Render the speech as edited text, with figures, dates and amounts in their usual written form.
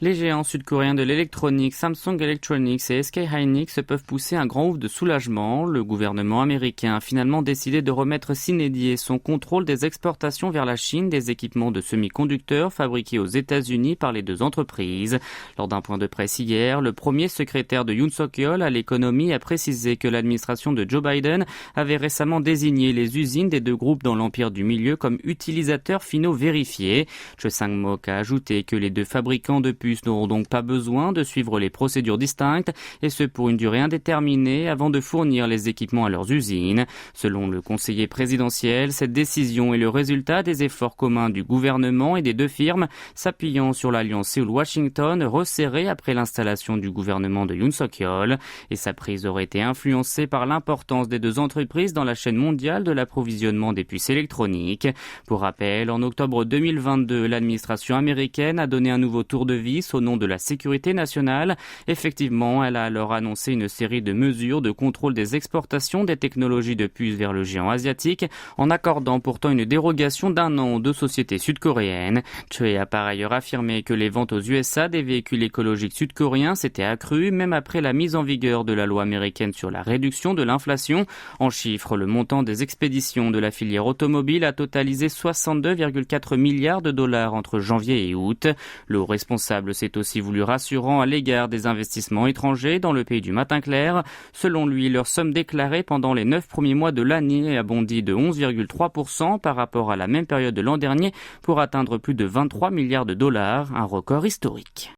Les géants sud-coréens de l'électronique Samsung Electronics et SK Hynix peuvent pousser un grand ouf de soulagement. Le gouvernement américain a finalement décidé de remettre sine die son contrôle des exportations vers la Chine des équipements de semi-conducteurs fabriqués aux États-Unis par les deux entreprises. Lors d'un point de presse hier, le premier secrétaire de Yoon Suk-yeol à l'économie a précisé que l'administration de Joe Biden avait récemment désigné les usines des deux groupes dans l'empire du milieu comme utilisateurs finaux vérifiés. Choi Sang-mok a ajouté que les deux fabricants de puces n'auront donc pas besoin de suivre les procédures distinctes, et ce pour une durée indéterminée avant de fournir les équipements à leurs usines. Selon le conseiller présidentiel, cette décision est le résultat des efforts communs du gouvernement et des deux firmes, s'appuyant sur l'alliance Séoul-Washington resserrée après l'installation du gouvernement de Yoon Suk-yeol, et sa prise aurait été influencée par l'importance des deux entreprises dans la chaîne mondiale de l'approvisionnement des puces électroniques. Pour rappel, en octobre 2022, l'administration américaine a donné un nouveau tour de vis au nom de la sécurité nationale. Effectivement, elle a alors annoncé une série de mesures de contrôle des exportations des technologies de puces vers le géant asiatique, en accordant pourtant une dérogation d'un an aux deux sociétés sud-coréennes. Choi a par ailleurs affirmé que les ventes aux USA des véhicules écologiques sud-coréens s'étaient accrues, même après la mise en vigueur de la loi américaine sur la réduction de l'inflation. En chiffres, le montant des expéditions de la filière automobile a totalisé 62,4 milliards de dollars entre janvier et août. Le responsable s'est aussi voulu rassurant à l'égard des investissements étrangers dans le pays du matin clair. Selon lui, leur somme déclarée pendant les 9 premiers mois de l'année a bondi de 11,3% par rapport à la même période de l'an dernier pour atteindre plus de 23 milliards de dollars, un record historique.